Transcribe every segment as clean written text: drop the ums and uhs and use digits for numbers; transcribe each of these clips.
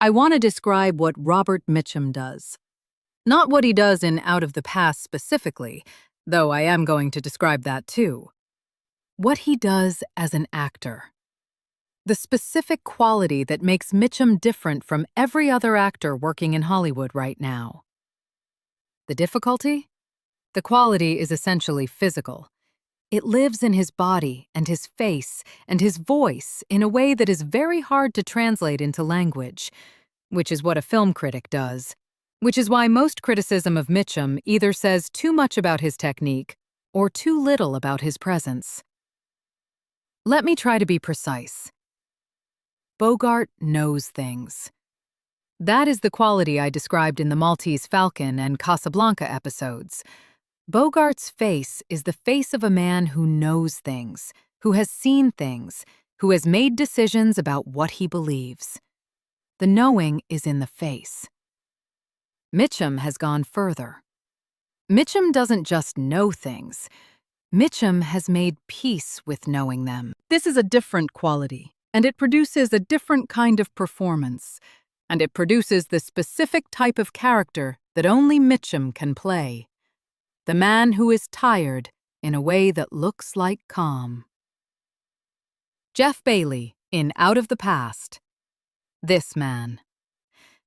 I want to describe what Robert Mitchum does. Not what he does in Out of the Past specifically, though I am going to describe that too. What he does as an actor. The specific quality that makes Mitchum different from every other actor working in Hollywood right now. The difficulty? The quality is essentially physical. It lives in his body and his face and his voice in a way that is very hard to translate into language, which is what a film critic does, which is why most criticism of Mitchum either says too much about his technique or too little about his presence. Let me try to be precise. Bogart knows things. That is the quality I described in the Maltese Falcon and Casablanca episodes. Bogart's face is the face of a man who knows things, who has seen things, who has made decisions about what he believes. The knowing is in the face. Mitchum has gone further. Mitchum doesn't just know things. Mitchum has made peace with knowing them. This is a different quality, and it produces a different kind of performance, and it produces the specific type of character that only Mitchum can play. The man who is tired in a way that looks like calm. Jeff Bailey in Out of the Past. This man.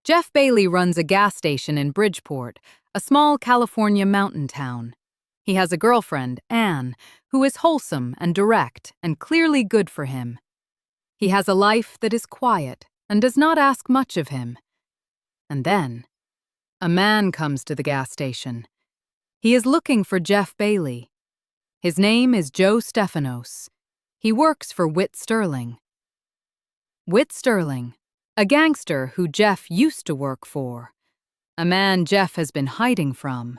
Jeff Bailey runs a gas station in Bridgeport, a small California mountain town. He has a girlfriend, Anne, who is wholesome and direct and clearly good for him. He has a life that is quiet and does not ask much of him. And then, a man comes to the gas station. He is looking for Jeff Bailey. His name is Joe Stefanos. He works for Whit Sterling. Whit Sterling, a gangster who Jeff used to work for, a man Jeff has been hiding from.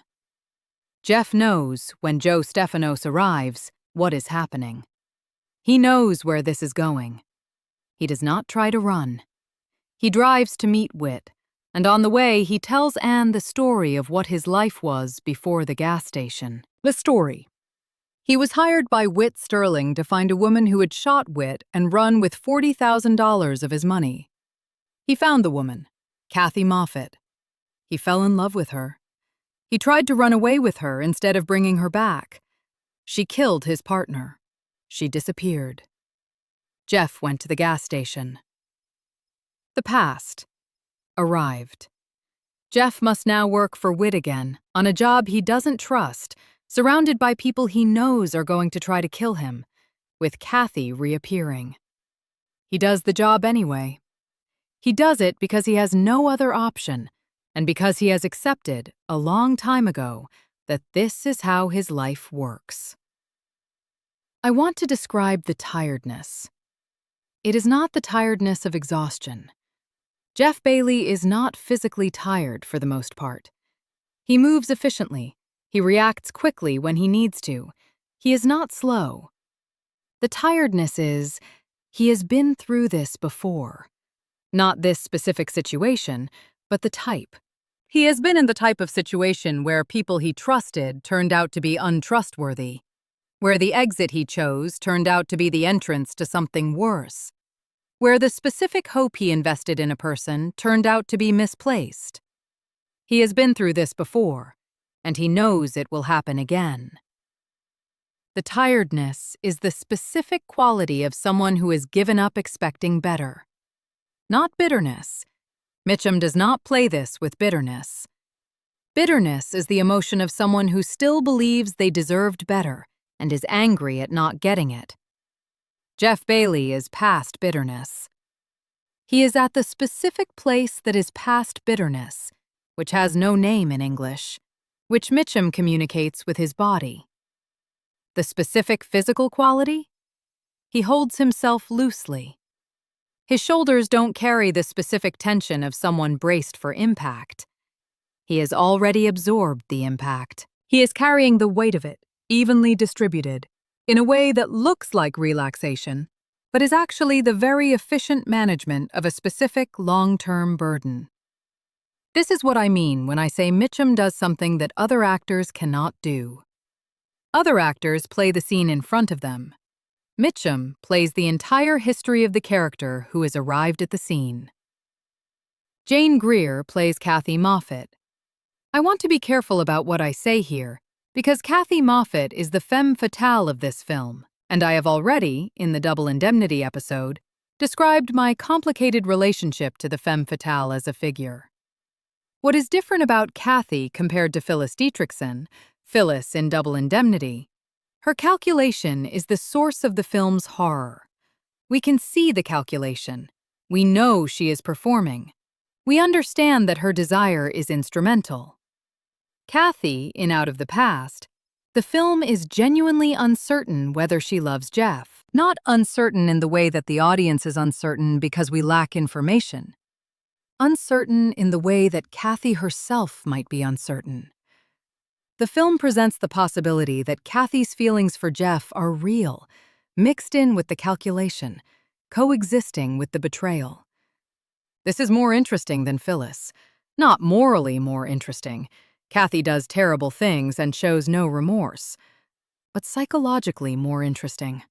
Jeff knows, when Joe Stefanos arrives, what is happening. He knows where this is going. He does not try to run. He drives to meet Whit, and on the way he tells Anne the story of what his life was before the gas station. The story. He was hired by Whit Sterling to find a woman who had shot Whit and run with $40,000 of his money. He found the woman, Kathie Moffat. He fell in love with her. He tried to run away with her instead of bringing her back. She killed his partner. She disappeared. Jeff went to the gas station. The past arrived. Jeff must now work for Whit again, on a job he doesn't trust, surrounded by people he knows are going to try to kill him, with Kathie reappearing. He does the job anyway. He does it because he has no other option, and because he has accepted, a long time ago, that this is how his life works. I want to describe the tiredness. It is not the tiredness of exhaustion. Jeff Bailey is not physically tired for the most part. He moves efficiently. He reacts quickly when he needs to. He is not slow. The tiredness is, he has been through this before. Not this specific situation, but the type. He has been in the type of situation where people he trusted turned out to be untrustworthy, where the exit he chose turned out to be the entrance to something worse, where the specific hope he invested in a person turned out to be misplaced. He has been through this before, and he knows it will happen again. The tiredness is the specific quality of someone who has given up expecting better. Not bitterness. Mitchum does not play this with bitterness. Bitterness is the emotion of someone who still believes they deserved better and is angry at not getting it. Jeff Bailey is past bitterness. He is at the specific place that is past bitterness, which has no name in English, which Mitchum communicates with his body. The specific physical quality? He holds himself loosely. His shoulders don't carry the specific tension of someone braced for impact. He has already absorbed the impact. He is carrying the weight of it, evenly distributed, in a way that looks like relaxation, but is actually the very efficient management of a specific long-term burden. This is what I mean when I say Mitchum does something that other actors cannot do. Other actors play the scene in front of them. Mitchum plays the entire history of the character who has arrived at the scene. Jane Greer plays Kathie Moffat. I want to be careful about what I say here, because Kathie Moffat is the femme fatale of this film, and I have already, in the Double Indemnity episode, described my complicated relationship to the femme fatale as a figure. What is different about Kathie compared to Phyllis Dietrichson, Phyllis in Double Indemnity, her calculation is the source of the film's horror. We can see the calculation. We know she is performing. We understand that her desire is instrumental. Kathie, in Out of the Past, the film is genuinely uncertain whether she loves Jeff. Not uncertain in the way that the audience is uncertain because we lack information. Uncertain in the way that Kathie herself might be uncertain. The film presents the possibility that Kathie's feelings for Jeff are real, mixed in with the calculation, coexisting with the betrayal. This is more interesting than Phyllis. Not morally more interesting. Kathie does terrible things and shows no remorse. But psychologically more interesting.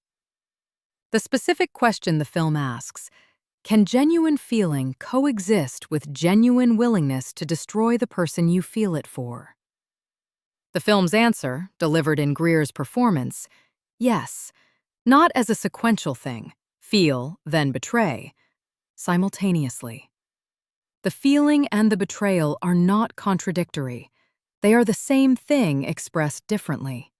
The specific question the film asks, can genuine feeling coexist with genuine willingness to destroy the person you feel it for? The film's answer, delivered in Greer's performance, yes, not as a sequential thing, feel, then betray, simultaneously. The feeling and the betrayal are not contradictory. They are the same thing expressed differently.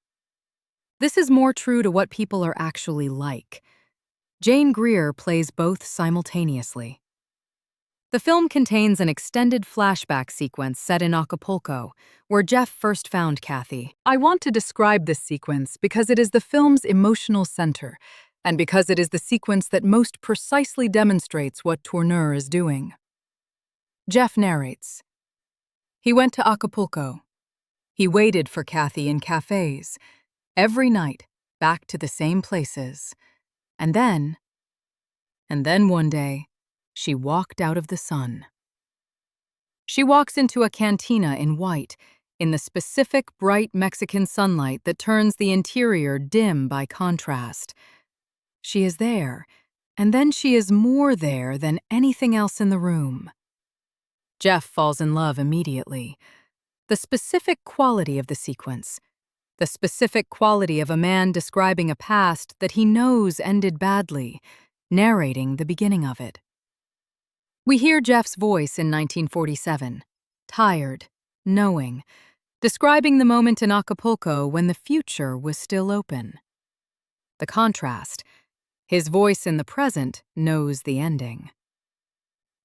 This is more true to what people are actually like. Jane Greer plays both simultaneously. The film contains an extended flashback sequence set in Acapulco, where Jeff first found Kathie. I want to describe this sequence because it is the film's emotional center, and because it is the sequence that most precisely demonstrates what Tourneur is doing. Jeff narrates. He went to Acapulco. He waited for Kathie in cafes, every night, back to the same places. And then one day, she walked out of the sun. She walks into a cantina in white, in the specific bright Mexican sunlight that turns the interior dim by contrast. She is there, and then she is more there than anything else in the room. Jeff falls in love immediately. The specific quality of the sequence, the specific quality of a man describing a past that he knows ended badly, narrating the beginning of it. We hear Jeff's voice in 1947, tired, knowing, describing the moment in Acapulco when the future was still open. The contrast, his voice in the present knows the ending.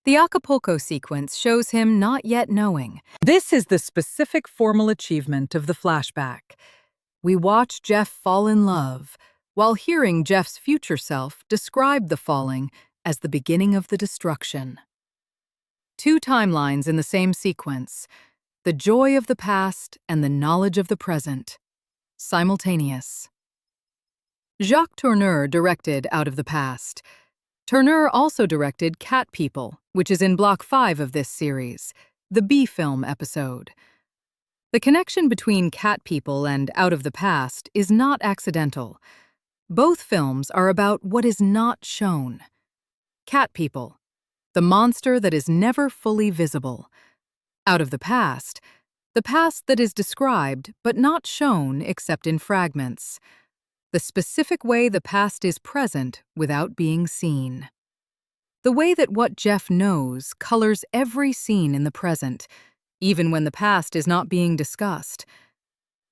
The Acapulco sequence shows him not yet knowing. This is the specific formal achievement of the flashback. We watch Jeff fall in love, while hearing Jeff's future self describe the falling as the beginning of the destruction. Two timelines in the same sequence, the joy of the past and the knowledge of the present, simultaneous. Jacques Tourneur directed Out of the Past. Tourneur also directed Cat People, which is in Block 5 of this series, the B-film episode. The connection between Cat People and Out of the Past is not accidental. Both films are about what is not shown. Cat People, the monster that is never fully visible. Out of the past that is described but not shown except in fragments. The specific way the past is present without being seen. The way that what Jeff knows colors every scene in the present, even when the past is not being discussed.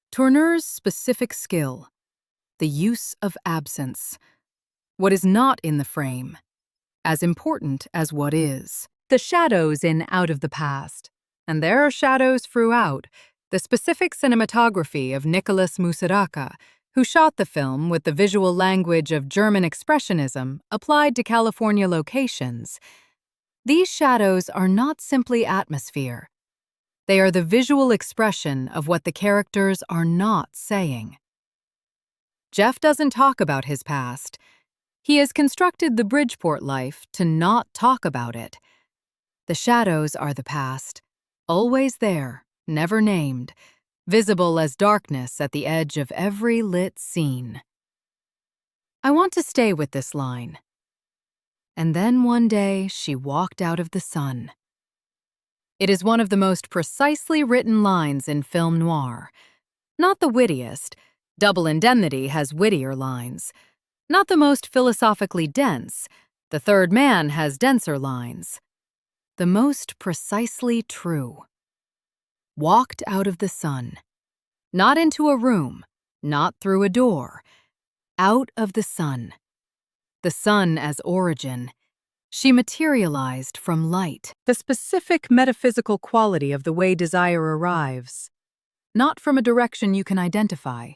Tourneur's specific skill, the use of absence. What is not in the frame, as important as what is. The shadows in Out of the Past, and there are shadows throughout, the specific cinematography of Nicholas Musuraca, who shot the film with the visual language of German Expressionism applied to California locations. These shadows are not simply atmosphere. They are the visual expression of what the characters are not saying. Jeff doesn't talk about his past. He has constructed the Bridgeport life to not talk about it. The shadows are the past, always there, never named, visible as darkness at the edge of every lit scene. I want to stay with this line. And then one day she walked out of the sun. It is one of the most precisely written lines in film noir. Not the wittiest. Double Indemnity has wittier lines. Not the most philosophically dense. The Third Man has denser lines. The most precisely true. Walked out of the sun. Not into a room, not through a door. Out of the sun. The sun as origin. She materialized from light. The specific metaphysical quality of the way desire arrives. Not from a direction you can identify.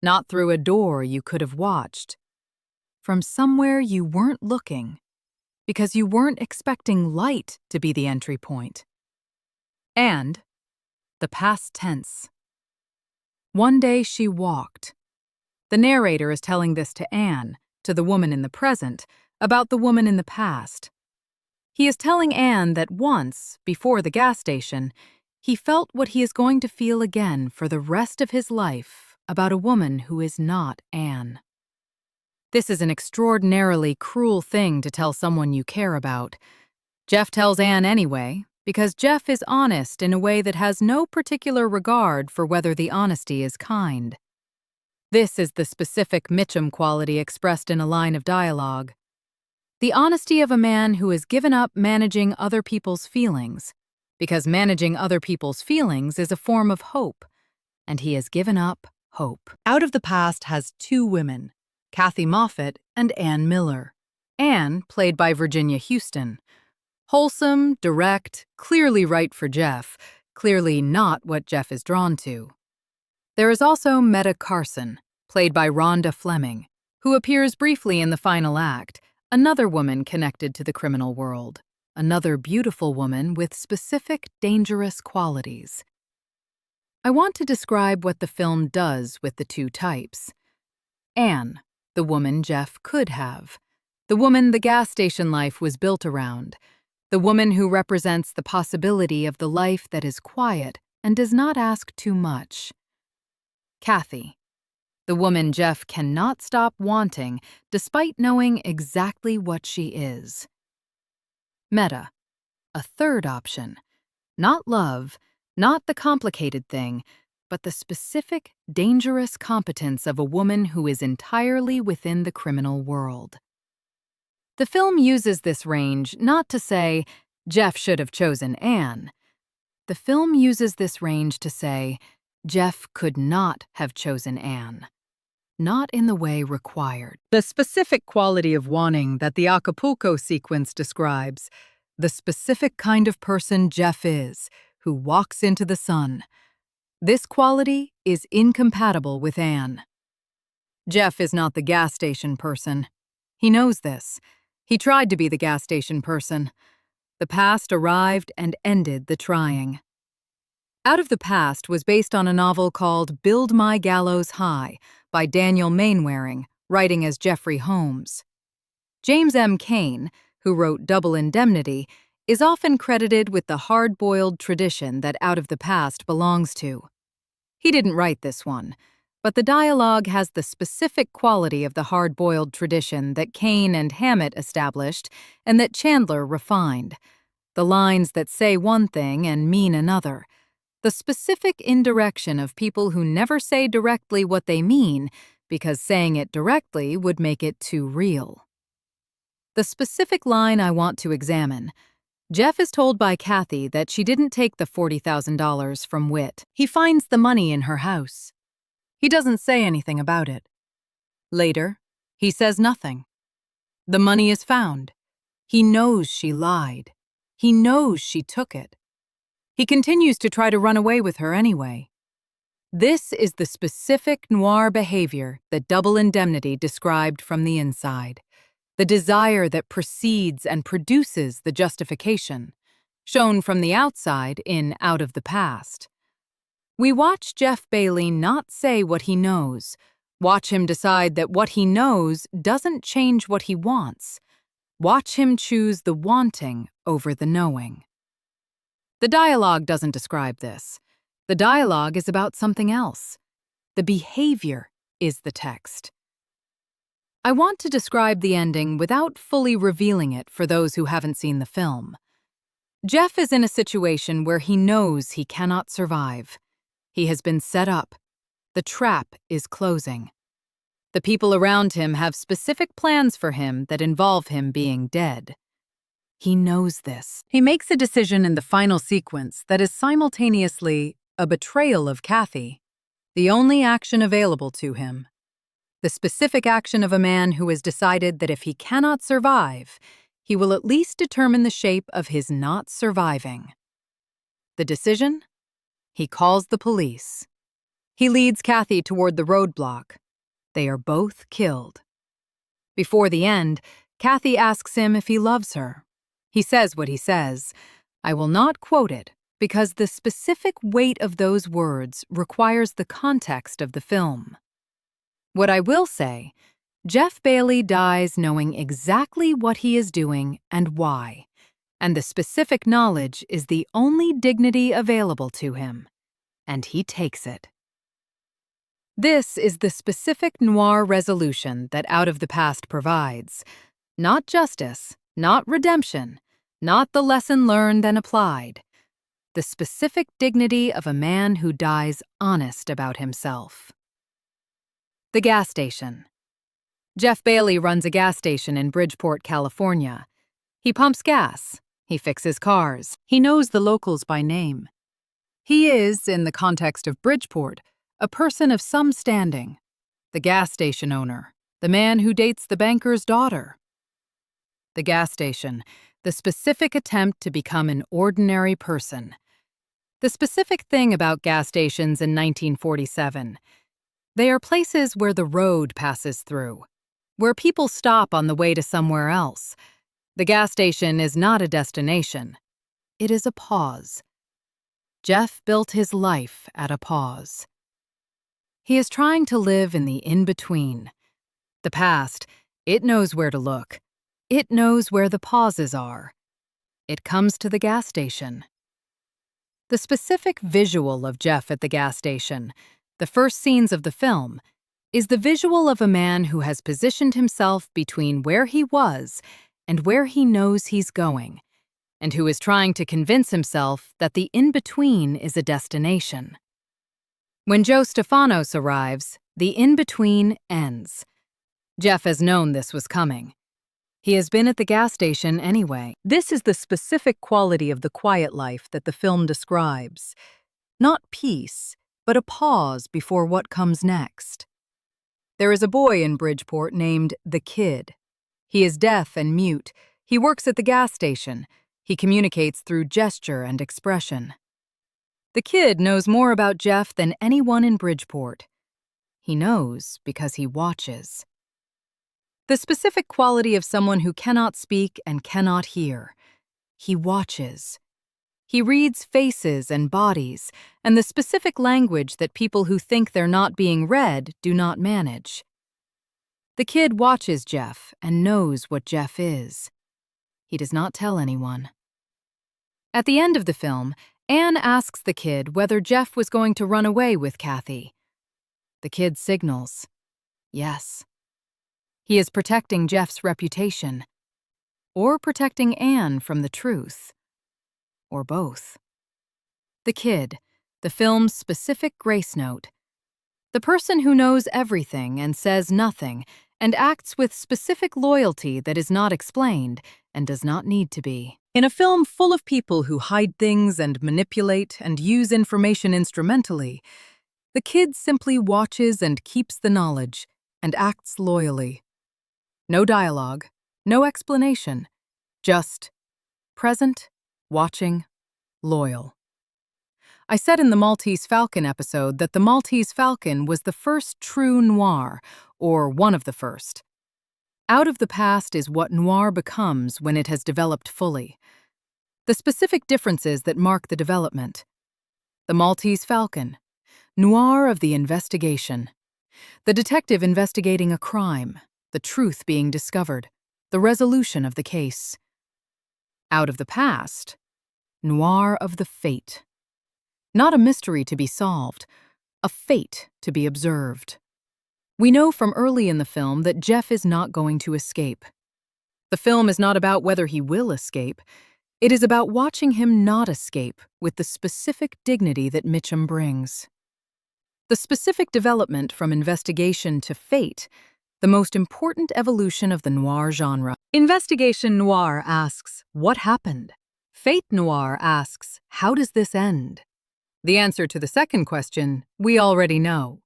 Not through a door you could have watched. From somewhere you weren't looking, because you weren't expecting light to be the entry point. And the past tense. One day she walked. The narrator is telling this to Anne, to the woman in the present, about the woman in the past. He is telling Anne that once, before the gas station, he felt what he is going to feel again for the rest of his life about a woman who is not Anne. This is an extraordinarily cruel thing to tell someone you care about. Jeff tells Anne anyway, because Jeff is honest in a way that has no particular regard for whether the honesty is kind. This is the specific Mitchum quality expressed in a line of dialogue. The honesty of a man who has given up managing other people's feelings, because managing other people's feelings is a form of hope, and he has given up hope. Out of the Past has two women, Kathie Moffat and Anne Miller. Anne, played by Virginia Houston. Wholesome, direct, clearly right for Jeff, clearly not what Jeff is drawn to. There is also Meta Carson, played by Rhonda Fleming, who appears briefly in the final act, another woman connected to the criminal world, another beautiful woman with specific dangerous qualities. I want to describe what the film does with the two types. Anne, the woman Jeff could have, the woman the gas station life was built around, the woman who represents the possibility of the life that is quiet and does not ask too much. Kathie, the woman Jeff cannot stop wanting despite knowing exactly what she is. Meta, a third option. Not love, not the complicated thing, but the specific, dangerous competence of a woman who is entirely within the criminal world. The film uses this range not to say, Jeff should have chosen Anne. The film uses this range to say, Jeff could not have chosen Anne. Not in the way required. The specific quality of wanting that the Acapulco sequence describes, the specific kind of person Jeff is, who walks into the sun. This quality is incompatible with Anne. Jeff is not the gas station person. He knows this. He tried to be the gas station person. The past arrived and ended the trying. Out of the Past was based on a novel called Build My Gallows High by Daniel Mainwaring, writing as Jeffrey Holmes. James M. Cain, who wrote Double Indemnity, is often credited with the hard-boiled tradition that Out of the Past belongs to. He didn't write this one, but the dialogue has the specific quality of the hard-boiled tradition that Cain and Hammett established and that Chandler refined. The lines that say one thing and mean another. The specific indirection of people who never say directly what they mean because saying it directly would make it too real. The specific line I want to examine. Jeff is told by Kathie that she didn't take the $40,000 from Whit. He finds the money in her house. He doesn't say anything about it. Later, he says nothing. The money is found. He knows she lied. He knows she took it. He continues to try to run away with her anyway. This is the specific noir behavior that Double Indemnity described from the inside. The desire that precedes and produces the justification, shown from the outside in Out of the Past. We watch Jeff Bailey not say what he knows, watch him decide that what he knows doesn't change what he wants, watch him choose the wanting over the knowing. The dialogue doesn't describe this. The dialogue is about something else. The behavior is the text. I want to describe the ending without fully revealing it for those who haven't seen the film. Jeff is in a situation where he knows he cannot survive. He has been set up. The trap is closing. The people around him have specific plans for him that involve him being dead. He knows this. He makes a decision in the final sequence that is simultaneously a betrayal of Kathie, the only action available to him. The specific action of a man who has decided that if he cannot survive, he will at least determine the shape of his not surviving. The decision? He calls the police. He leads Kathie toward the roadblock. They are both killed. Before the end, Kathie asks him if he loves her. He says what he says. I will not quote it because the specific weight of those words requires the context of the film. What I will say, Jeff Bailey dies knowing exactly what he is doing and why, and the specific knowledge is the only dignity available to him, and he takes it. This is the specific noir resolution that Out of the Past provides. Not justice, not redemption, not the lesson learned and applied. The specific dignity of a man who dies honest about himself. The gas station. Jeff Bailey runs a gas station in Bridgeport, California. He pumps gas. He fixes cars. He knows the locals by name. He is, in the context of Bridgeport, a person of some standing. The gas station owner, the man who dates the banker's daughter. The gas station, the specific attempt to become an ordinary person. The specific thing about gas stations in 1947, they are places where the road passes through, where people stop on the way to somewhere else. The gas station is not a destination. It is a pause. Jeff built his life at a pause. He is trying to live in the in-between. The past, it knows where to look. It knows where the pauses are. It comes to the gas station. The specific visual of Jeff at the gas station, the first scenes of the film, is the visual of a man who has positioned himself between where he was and where he knows he's going, and who is trying to convince himself that the in-between is a destination. When Joe Stefanos arrives, the in-between ends. Jeff has known this was coming. He has been at the gas station anyway. This is the specific quality of the quiet life that the film describes. Not peace, but a pause before what comes next. There is a boy in Bridgeport named the Kid. He is deaf and mute. He works at the gas station. He communicates through gesture and expression. The Kid knows more about Jeff than anyone in Bridgeport. He knows because he watches. The specific quality of someone who cannot speak and cannot hear. He watches. He reads faces and bodies, and the specific language that people who think they're not being read do not manage. The Kid watches Jeff and knows what Jeff is. He does not tell anyone. At the end of the film, Anne asks the Kid whether Jeff was going to run away with Kathie. The Kid signals, yes. He is protecting Jeff's reputation, or protecting Anne from the truth, or both. The Kid, the film's specific grace note. The person who knows everything and says nothing and acts with specific loyalty that is not explained and does not need to be. In a film full of people who hide things and manipulate and use information instrumentally, the Kid simply watches and keeps the knowledge and acts loyally. No dialogue, no explanation, just present, watching, loyal. I said in the Maltese Falcon episode that the Maltese Falcon was the first true noir, or one of the first. Out of the Past is what noir becomes when it has developed fully. The specific differences that mark the development. The Maltese Falcon, noir of the investigation. The detective investigating a crime, the truth being discovered, the resolution of the case. Out of the Past, noir of the fate. Not a mystery to be solved, a fate to be observed. We know from early in the film that Jeff is not going to escape. The film is not about whether he will escape. It is about watching him not escape with the specific dignity that Mitchum brings. The specific development from investigation to fate, the most important evolution of the noir genre. Investigation noir asks, what happened? Fate noir asks, how does this end? The answer to the second question, we already know.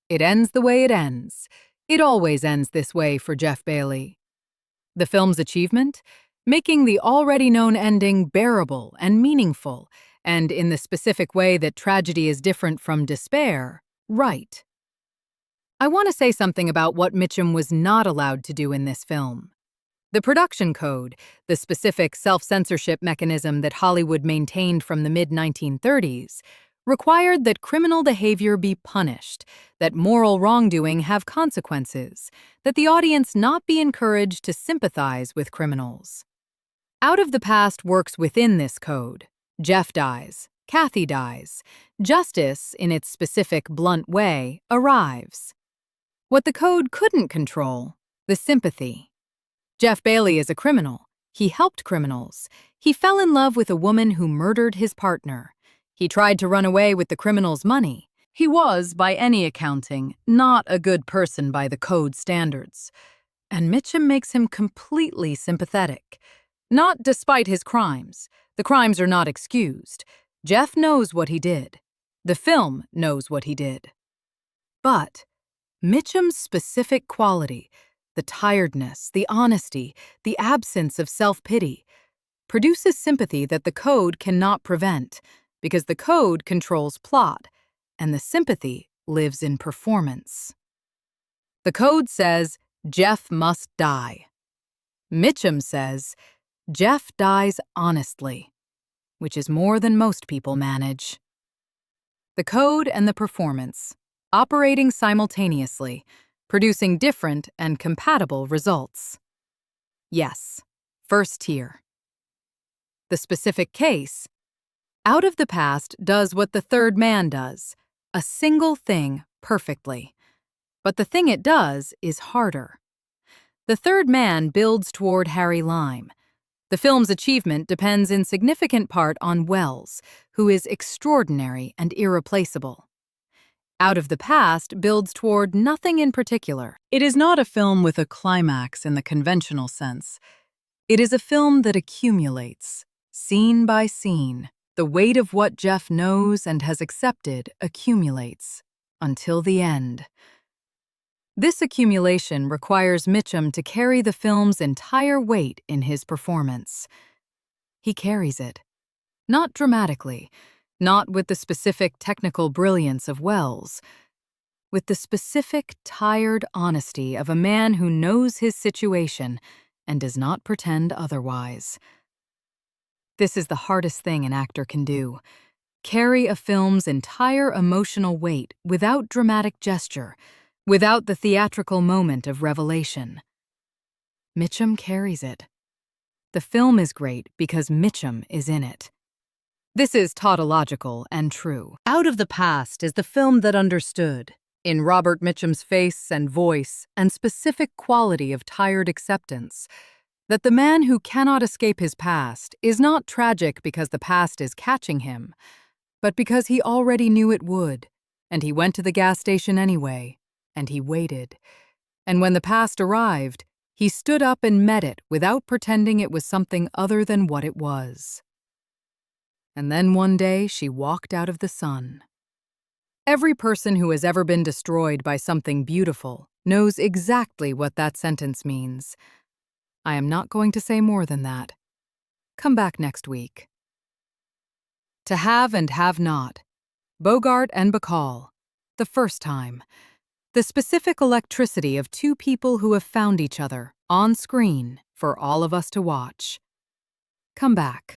It ends the way it ends. It always ends this way for Jeff Bailey. The film's achievement? Making the already known ending bearable and meaningful, and in the specific way that tragedy is different from despair, right. I want to say something about what Mitchum was not allowed to do in this film. The production code, the specific self-censorship mechanism that Hollywood maintained from the mid-1930s, required that criminal behavior be punished, that moral wrongdoing have consequences, that the audience not be encouraged to sympathize with criminals. Out of the Past works within this code. Jeff dies. Kathie dies. Justice, in its specific, blunt way, arrives. What the code couldn't control, the sympathy. Jeff Bailey is a criminal. He helped criminals. He fell in love with a woman who murdered his partner. He tried to run away with the criminal's money. He was, by any accounting, not a good person by the code standards. And Mitchum makes him completely sympathetic. Not despite his crimes. The crimes are not excused. Jeff knows what he did. The film knows what he did. But Mitchum's specific quality, the tiredness, the honesty, the absence of self-pity, produces sympathy that the code cannot prevent, because the code controls plot, and the sympathy lives in performance. The code says, Jeff must die. Mitchum says, Jeff dies honestly, which is more than most people manage. The code and the performance, operating simultaneously, producing different and compatible results. Yes, first tier. The specific case, Out of the Past does what the third man does, a single thing perfectly. But the thing it does is harder. The third man builds toward Harry Lime. The film's achievement depends in significant part on Wells, who is extraordinary and irreplaceable. Out of the Past builds toward nothing in particular. It is not a film with a climax in the conventional sense. It is a film that accumulates, scene by scene. The weight of what Jeff knows and has accepted accumulates, until the end. This accumulation requires Mitchum to carry the film's entire weight in his performance. He carries it. Not dramatically, not with the specific technical brilliance of Wells, with the specific tired honesty of a man who knows his situation and does not pretend otherwise. This is the hardest thing an actor can do. Carry a film's entire emotional weight without dramatic gesture, without the theatrical moment of revelation. Mitchum carries it. The film is great because Mitchum is in it. This is tautological and true. Out of the Past is the film that understood, in Robert Mitchum's face and voice and specific quality of tired acceptance, that the man who cannot escape his past is not tragic because the past is catching him, but because he already knew it would, and he went to the gas station anyway. And he waited. And when the past arrived, he stood up and met it without pretending it was something other than what it was. And then one day she walked out of the sun. Every person who has ever been destroyed by something beautiful knows exactly what that sentence means. I am not going to say more than that. Come back next week. To Have and Have Not, Bogart and Bacall, The First Time. The specific electricity of two people who have found each other, on screen, for all of us to watch. Come back.